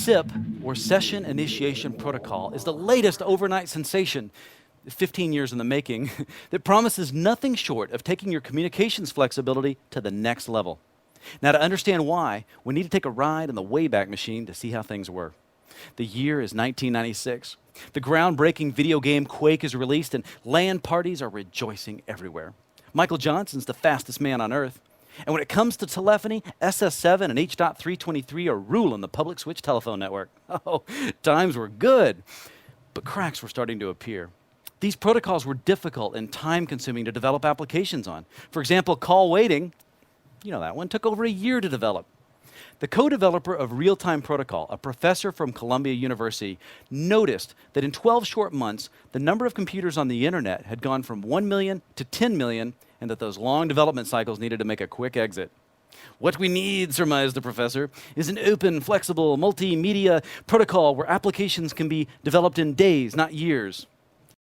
SIP, or Session Initiation Protocol, is the latest overnight sensation, 15 years in the making, that promises nothing short of taking your communications flexibility to the next level. Now, to understand why, we need to take a ride in the Wayback Machine to see how things were. The year is 1996. The groundbreaking video game Quake is released, and LAN parties are rejoicing everywhere. Michael Johnson's the fastest man on Earth. And when it comes to telephony, SS7 and H.323 are ruling the public switch telephone network. Oh, times were good. But cracks were starting to appear. These protocols were difficult and time-consuming to develop applications on. For example, call waiting, you know that one, took over a year to develop. The co-developer of Real-Time Protocol, a professor from Columbia University, noticed that in 12 short months, the number of computers on the internet had gone from 1 million to 10 million, and that those long development cycles needed to make a quick exit. What we need, surmised the professor, is an open, flexible, multimedia protocol where applications can be developed in days, not years.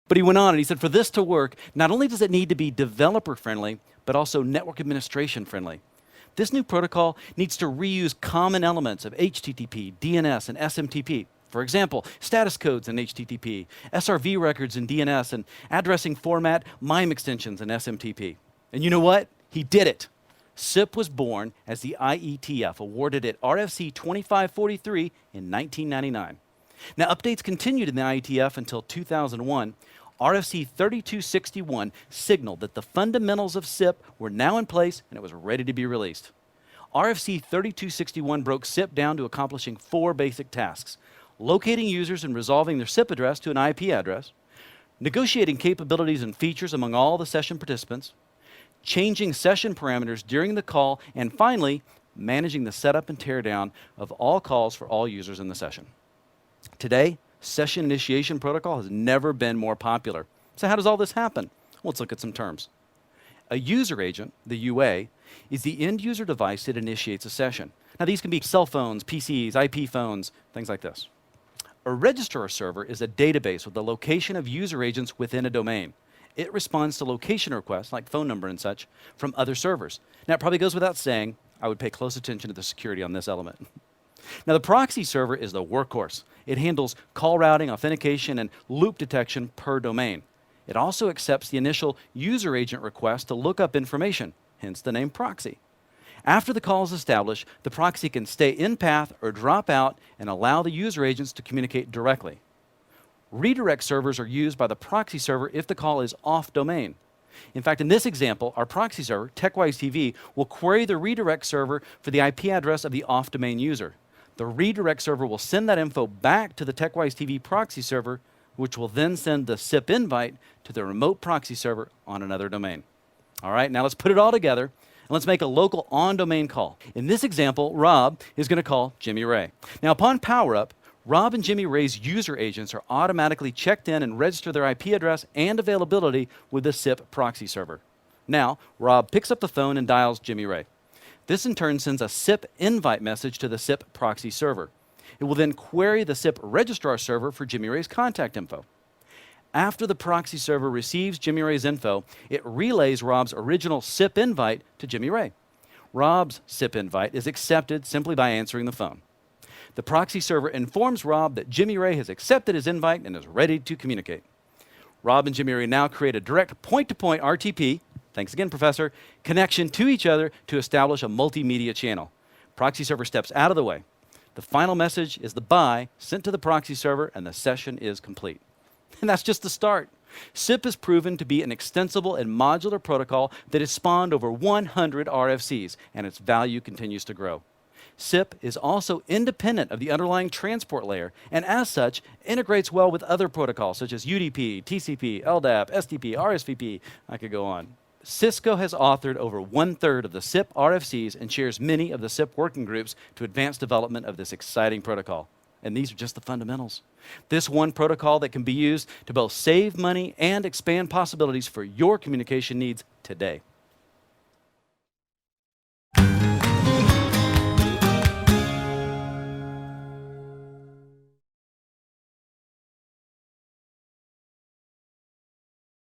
But he went on and he said, for this to work, not only does it need to be developer-friendly, but also network administration-friendly. This new protocol needs to reuse common elements of HTTP, DNS, and SMTP. For example, status codes in HTTP, SRV records in DNS, and addressing format MIME extensions in SMTP. And you know what? He did it. SIP was born as the IETF, awarded it RFC 2543 in 1999. Now, updates continued in the IETF until 2001. RFC 3261 signaled that the fundamentals of SIP were now in place and it was ready to be released. RFC 3261 broke SIP down to accomplishing 4 basic tasks: locating users and resolving their SIP address to an IP address, negotiating capabilities and features among all the session participants, changing session parameters during the call, and finally, managing the setup and teardown of all calls for all users in the session. Today, Session Initiation Protocol has never been more popular. So how does all this happen? Well, let's look at some terms. A user agent, the UA, is the end user device that initiates a session. Now, these can be cell phones, PCs, IP phones, things like this. A registrar server is a database with the location of user agents within a domain. It responds to location requests, like phone number and such, from other servers. Now, it probably goes without saying, I would pay close attention to the security on this element. Now, the proxy server is the workhorse. It handles call routing, authentication, and loop detection per domain. It also accepts the initial user agent request to look up information, hence the name proxy. After the call is established, the proxy can stay in path or drop out and allow the user agents to communicate directly. Redirect servers are used by the proxy server if the call is off domain. In fact, in this example, our proxy server, TechWise TV, will query the redirect server for the IP address of the off domain user. The redirect server will send that info back to the TechWise TV proxy server, which will then send the SIP invite to the remote proxy server on another domain. All right, now let's put it all together, and let's make a local on-domain call. In this example, Rob is going to call Jimmy Ray. Now, upon power-up, Rob and Jimmy Ray's user agents are automatically checked in and register their IP address and availability with the SIP proxy server. Now, Rob picks up the phone and dials Jimmy Ray. This in turn sends a SIP invite message to the SIP proxy server. It will then query the SIP registrar server for Jimmy Ray's contact info. After the proxy server receives Jimmy Ray's info, it relays Rob's original SIP invite to Jimmy Ray. Rob's SIP invite is accepted simply by answering the phone. The proxy server informs Rob that Jimmy Ray has accepted his invite and is ready to communicate. Rob and Jimmy Ray now create a direct point-to-point RTP, thanks again, Professor, connection to each other to establish a multimedia channel. Proxy server steps out of the way. The final message is the bye sent to the proxy server, and the session is complete. And that's just the start. SIP has proven to be an extensible and modular protocol that has spawned over 100 RFCs, and its value continues to grow. SIP is also independent of the underlying transport layer, and as such, integrates well with other protocols such as UDP, TCP, LDAP, SDP, RSVP. I could go on. Cisco has authored over 1/3 of the SIP RFCs and chairs many of the SIP working groups to advance development of this exciting protocol. And these are just the fundamentals. This one protocol that can be used to both save money and expand possibilities for your communication needs today.